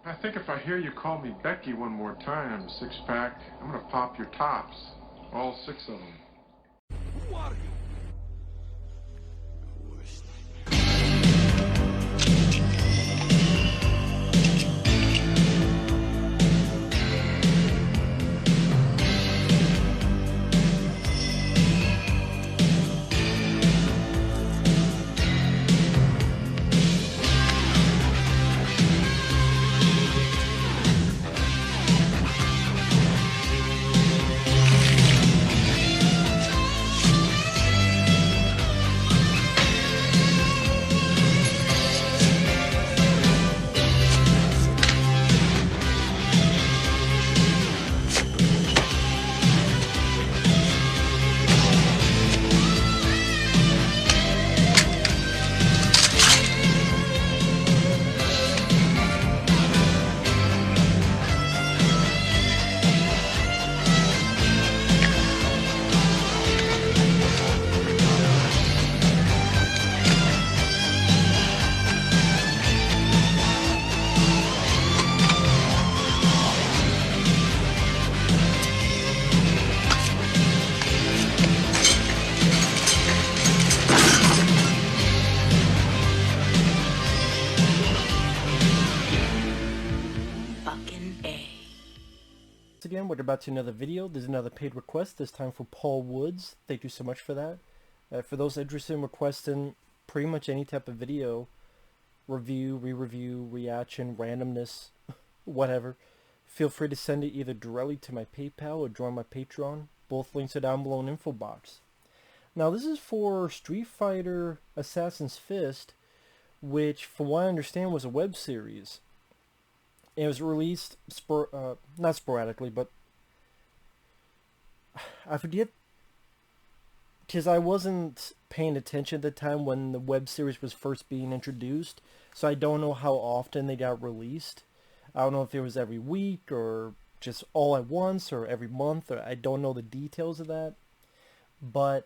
I think if I hear you call me Becky one more time, six-pack, I'm gonna pop your tops. All six of them. Who are you? Again, we're about to another video. There's another paid request, this time for Paul Woods. Thank you so much for that. For those interested in requesting pretty much any type of video, review, re-review, reaction, randomness, whatever, feel free to send it either directly to my PayPal or join my Patreon. Both links are down below in the info box. Now this is for Street Fighter Assassin's Fist, which from what I understand was a web series. It was released, not sporadically, but I forget, because I wasn't paying attention at the time when the web series was first being introduced, so I don't know how often they got released. I don't know if it was every week, or just all at once, or every month, or I don't know the details of that. But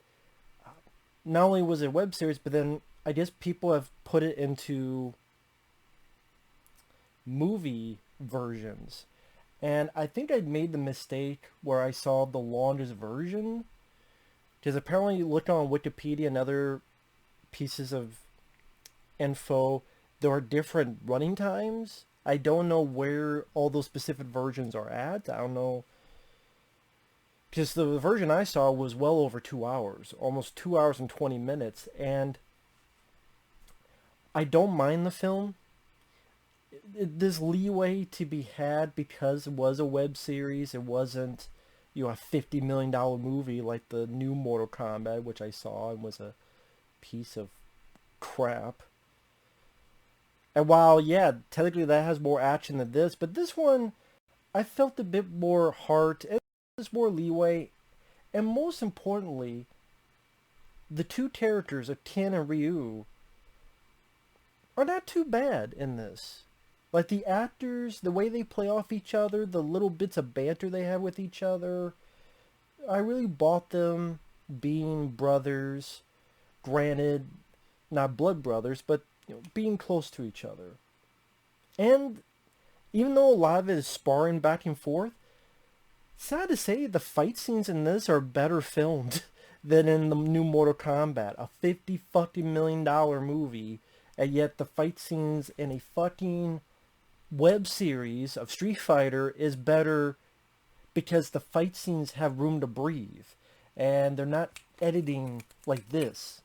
not only was it a web series, but then I guess people have put it into movie versions, and I think I made the mistake where I saw the longest version, because apparently looking on Wikipedia and other pieces of info, there are different running times. I don't know where all those specific versions are at. I don't know, because the version I saw was well over 2 hours, almost 2 hours and 20 minutes, and I don't mind the film. There's leeway to be had because it was a web series. It wasn't, a $50 million movie like the new Mortal Kombat, which I saw and was a piece of crap. And while, yeah, technically that has more action than this, but this one, I felt a bit more heart, and there's more leeway, and most importantly, the two characters of Ken and Ryu are not too bad in this. Like, the actors, the way they play off each other, the little bits of banter they have with each other, I really bought them being brothers. Granted, not blood brothers, but being close to each other. And even though a lot of it is sparring back and forth, sad to say, the fight scenes in this are better filmed than in the new Mortal Kombat, a $50 fucking million movie, and yet the fight scenes in a fucking web series of Street Fighter is better because the fight scenes have room to breathe, and they're not editing like this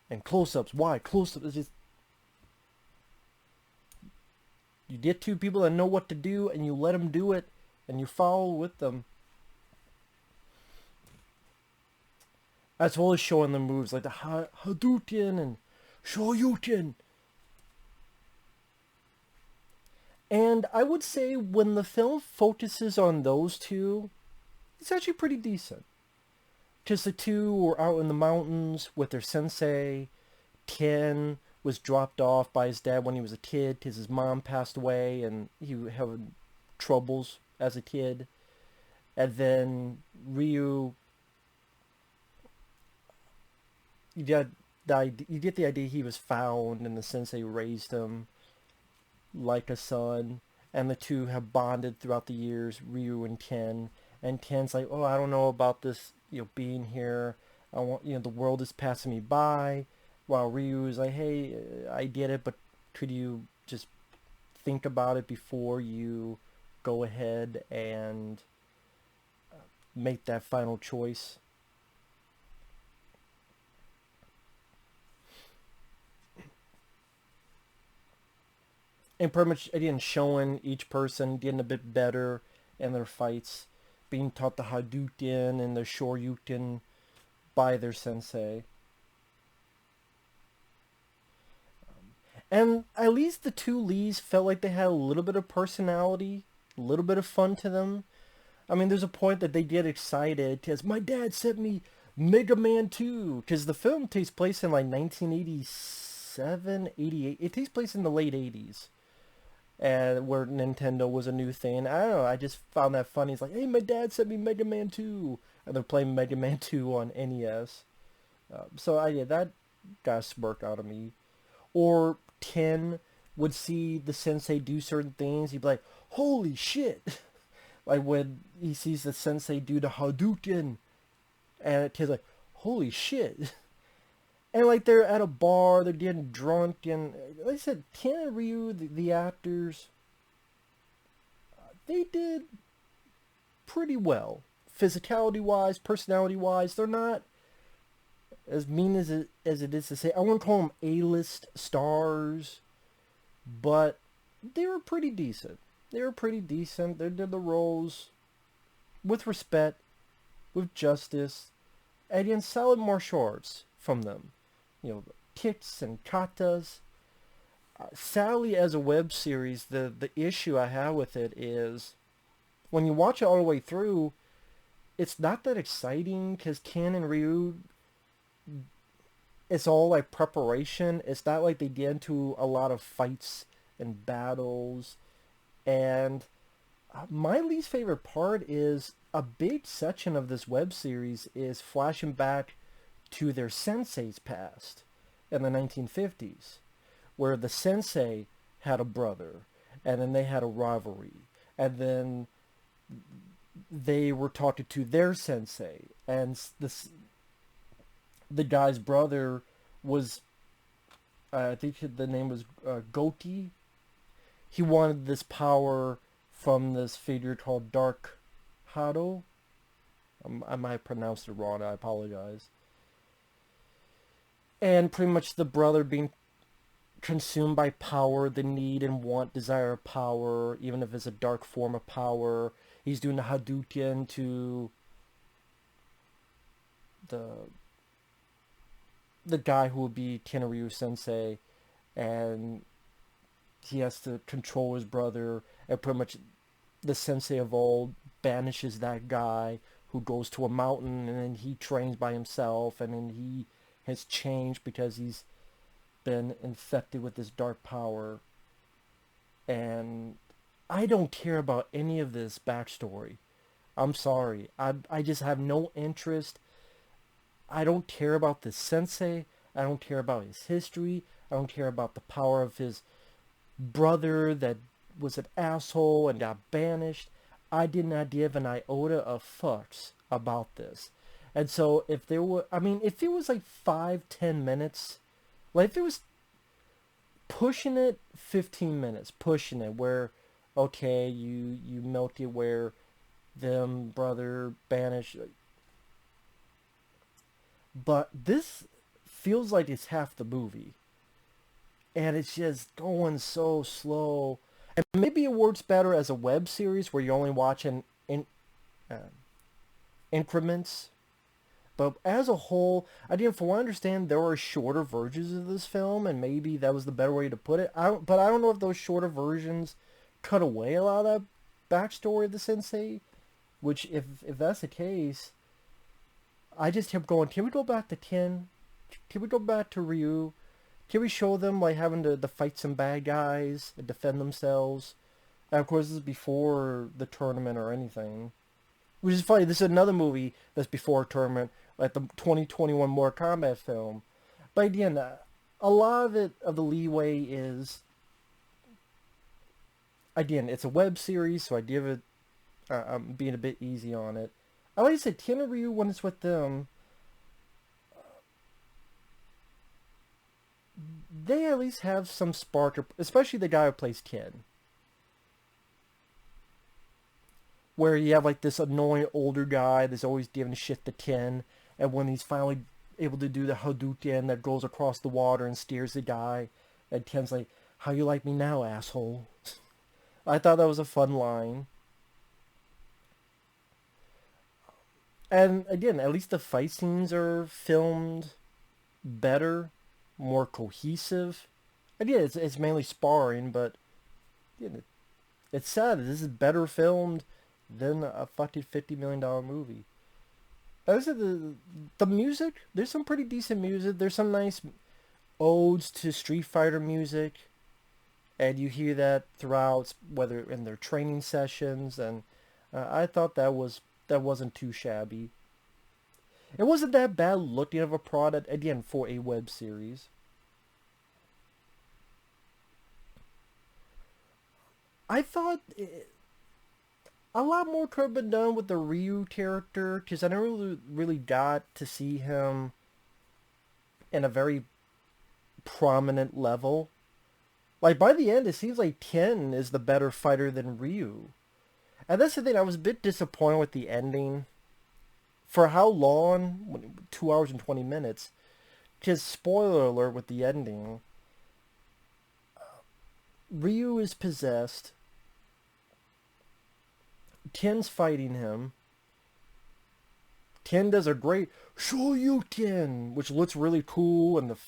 and close-ups. Why close-ups? Is just, you get two people that know what to do and you let them do it and you follow with them. As well as showing the moves like the Hadouken and Shoryuken. And I would say when the film focuses on those two, it's actually pretty decent. Because the two were out in the mountains with their sensei. Ken was dropped off by his dad when he was a kid because his mom passed away and he had troubles as a kid. And then Ryu, you get the idea he was found and the sensei raised him like a son. and the two have bonded throughout the years, Ryu and Ken. And Ken's like, oh, I don't know about this, being here. I want, the world is passing me by. While Ryu is like, hey, I get it, but could you just think about it before you go ahead and make that final choice? And pretty much, again, showing each person getting a bit better in their fights, being taught the Hadouken and the Shoryuken by their sensei. And at least the two Lees felt like they had a little bit of personality, a little bit of fun to them. I mean, there's a point that they get excited because my dad sent me Mega Man 2, because the film takes place in like 1987, 88. It takes place in the late 80s, and where Nintendo was a new thing. I don't know, I just found that funny. It's like, hey, my dad sent me Mega Man 2, and they're playing Mega Man 2 on NES. That got a smirk out of me. Or Ken would see the sensei do certain things, he'd be like, holy shit! Like when he sees the sensei do the Hadouken, and Ken's like, holy shit! And like they're at a bar, they're getting drunk, and like I said, Ken and Ryu, the actors, they did pretty well. Physicality-wise, personality-wise, they're not as mean as it is to say. I wouldn't call them A-list stars, but they were pretty decent. They did the roles with respect, with justice, and in solid martial arts from them. Kicks and katas. Sadly, as a web series, the issue I have with it is when you watch it all the way through, it's not that exciting because Ken and Ryu, it's all like preparation. It's not like they get into a lot of fights and battles. And my least favorite part is a big section of this web series is flashing back to their sensei's past in the 1950s, where the sensei had a brother, and then they had a rivalry, and then they were talking to their sensei, and the guy's brother was, I think the name was Gouken. He wanted this power from this figure called Dark Hado. I might have pronounced it wrong, I apologize. And pretty much the brother being consumed by power, the need and want, desire of power, even if it's a dark form of power. He's doing the Hadouken to the guy who will be Ken Sensei, and he has to control his brother, and pretty much the sensei of old banishes that guy who goes to a mountain, and then he trains by himself, and then he has changed because he's been infected with this dark power. And I don't care about any of this backstory. I'm sorry. I just have no interest. I don't care about the sensei. I don't care about his history. I don't care about the power of his brother that was an asshole and got banished. I did not give an iota of fucks about this. And so if there were, if it was like 5-10 minutes, like if it was pushing it 15 minutes, pushing it where, okay, you milk it where them brother banished. But this feels like it's half the movie. And it's just going so slow. And maybe it works better as a web series where you're only watching increments. But as a whole, from what I understand, there are shorter versions of this film, and maybe that was the better way to put it. But I don't know if those shorter versions cut away a lot of that backstory of the sensei. Which, if that's the case, I just kept going, can we go back to Ken? Can we go back to Ryu? Can we show them like having to fight some bad guys and defend themselves? And of course, this is before the tournament or anything. Which is funny, this is another movie that's before a tournament, like the 2021 Mortal Kombat film. But again, a lot of the leeway is again, it's a web series, so I give it, I'm being a bit easy on it. Like I said, Ken and Ryu, when it's with them, they at least have some spark, especially the guy who plays Ken. Where you have like this annoying older guy that's always giving shit to Ken, and when he's finally able to do the Hadouken that goes across the water and steers the guy, and Ken's like, "How you like me now, asshole?" I thought that was a fun line. And again, at least the fight scenes are filmed better, more cohesive. And yeah, it's mainly sparring, but yeah, it's sad that this is better filmed than a fucking $50 million movie. As of the music, there's some pretty decent music. There's some nice odes to Street Fighter music, and you hear that throughout, whether in their training sessions, and I thought that wasn't too shabby. It wasn't that bad looking of a product, again, for a web series. I thought a lot more could have been done with the Ryu character, because I never really got to see him in a very prominent level. Like, by the end, it seems like Ken is the better fighter than Ryu. And that's the thing, I was a bit disappointed with the ending. For how long? 2 hours and 20 minutes. Because, spoiler alert with the ending, Ryu is possessed. Ken's fighting him. Ken does a great Shoryuken, which looks really cool, and the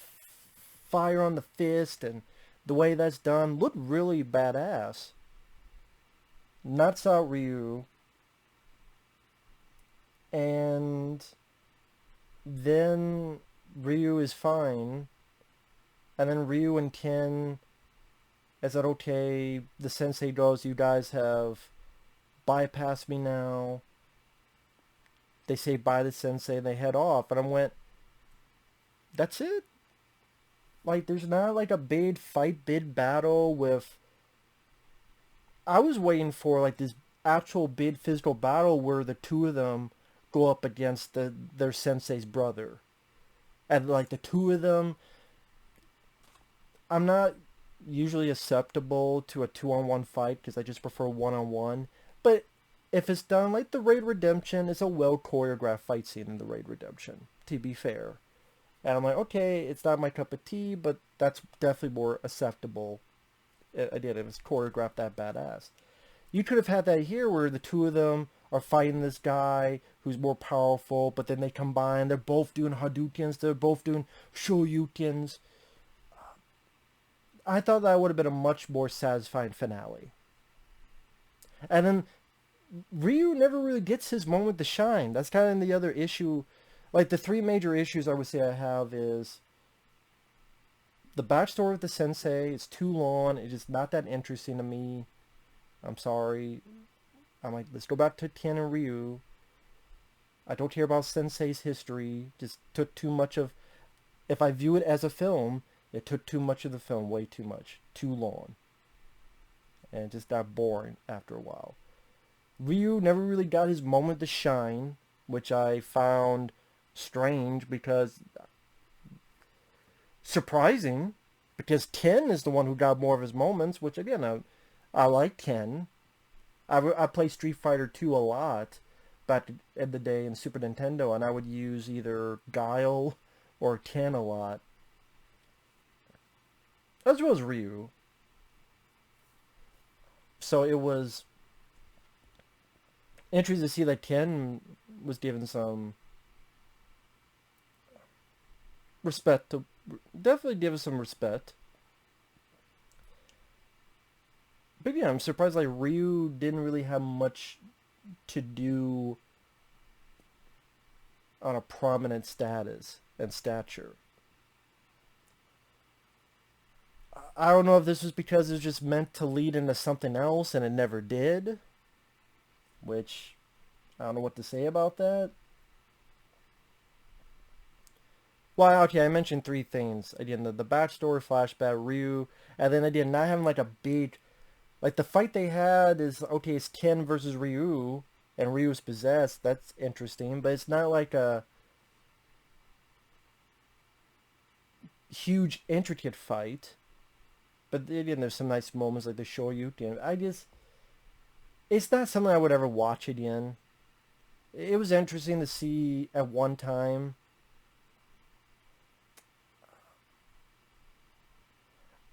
fire on the fist, and the way that's done looked really badass. Knocks out Ryu. And then Ryu is fine. And then Ryu and Ken, is that okay? The sensei goes, you guys have bypassed me now. They say bye to sensei, they head off. And I went, that's it? Like, there's not like a big fight, big battle with... I was waiting for like this actual big physical battle where the two of them go up against their sensei's brother. And like the two of them, I'm not usually acceptable to a 2-on-1 fight because I just prefer 1-on-1. But if it's done like the Raid Redemption, it's a well choreographed fight scene in the Raid Redemption, to be fair. And I'm like, okay, it's not my cup of tea, but that's definitely more acceptable. Again, it was choreographed that badass. You could have had that here where the two of them are fighting this guy who's more powerful, but then they combine. They're both doing Hadoukens. They're both doing Shoryukens. I thought that would have been a much more satisfying finale. And then Ryu never really gets his moment to shine. That's kind of the other issue. Like, the three major issues I would say I have is the backstory of the sensei is too long. It's just not that interesting to me. I'm sorry. I'm like, let's go back to Ken and Ryu. I don't care about Sensei's history. Just took too much of... If I view it as a film, it took too much of the film. Way too much. Too long. And it just got boring after a while. Ryu never really got his moment to shine, which I found strange because... Surprising, because Ken is the one who got more of his moments, which again, I like Ken. I play Street Fighter 2 a lot back in the day in Super Nintendo, and I would use either Guile or Ken a lot. As well as Ryu. So it was interesting to see that Ken was given some respect to... Definitely give us some respect. But yeah, I'm surprised like Ryu didn't really have much to do on a prominent status and stature. I don't know if this was because it was just meant to lead into something else and it never did. Which, I don't know what to say about that. Well, okay, I mentioned three things. Again, the backstory, flashback, Ryu, and then again, not having like a big Like, the fight they had is, okay, it's Ken versus Ryu, and Ryu's possessed. That's interesting, but it's not like a huge, intricate fight. But again, there's some nice moments like the Shoryuken. It's not something I would ever watch again. It was interesting to see at one time.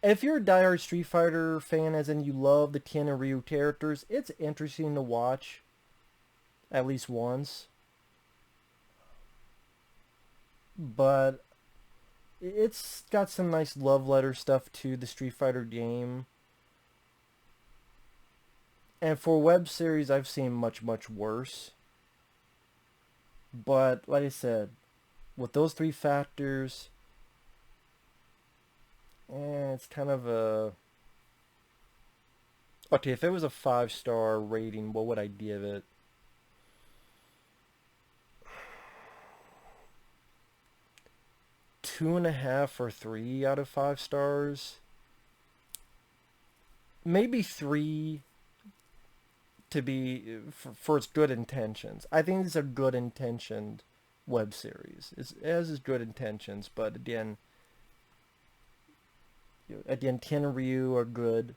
If you're a diehard Street Fighter fan, as in you love the Ken and Ryu characters, it's interesting to watch at least once. But it's got some nice love letter stuff to the Street Fighter game. And for a web series, I've seen much, much worse. But like I said, with those three factors, it's kind of a... Okay, if it was a 5-star rating, what would I give it? Two and a half or 3 out of 5 stars. Maybe 3 to be for its good intentions. I think it's a good intentioned web series. It has its good intentions, but again, Ken and Ryu are good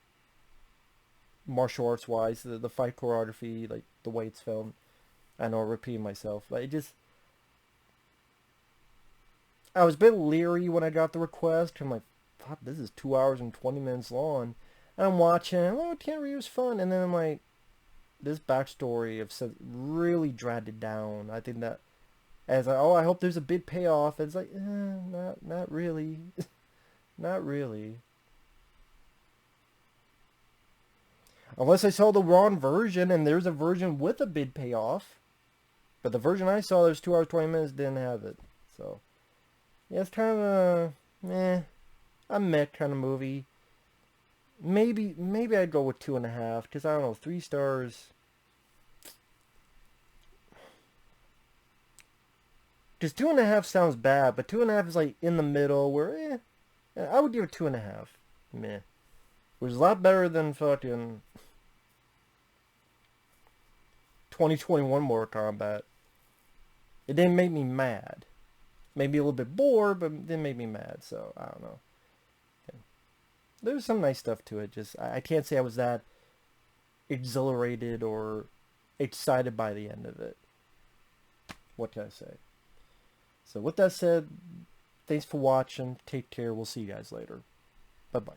martial arts wise. The fight choreography, like the way it's filmed. I know I'm repeating myself, but I was a bit leery when I got the request. I'm like, fuck, this is 2 hours and 20 minutes long. And I'm watching, oh, Ken and Ryu's fun. And then I'm like, this backstory of really dragged it down. I think that, as I hope there's a big payoff. It's like, not really. Not really. Unless I saw the wrong version and there's a version with a big payoff. But the version I saw, there's 2 hours, 20 minutes, didn't have it. So, yeah, it's kind of a meh kind of movie. Maybe I'd go with 2.5, because I don't know, 3 stars. Because 2.5 sounds bad, but 2.5 is like in the middle where, I would give it 2.5. Meh. Which is a lot better than fucking 2021 Mortal Kombat. It didn't make me mad. Maybe a little bit bored, but it didn't make me mad, so I don't know. There's some nice stuff to it. Just I can't say I was that exhilarated or excited by the end of it. What can I say? So with that said, thanks for watching. Take care. We'll see you guys later. Bye-bye.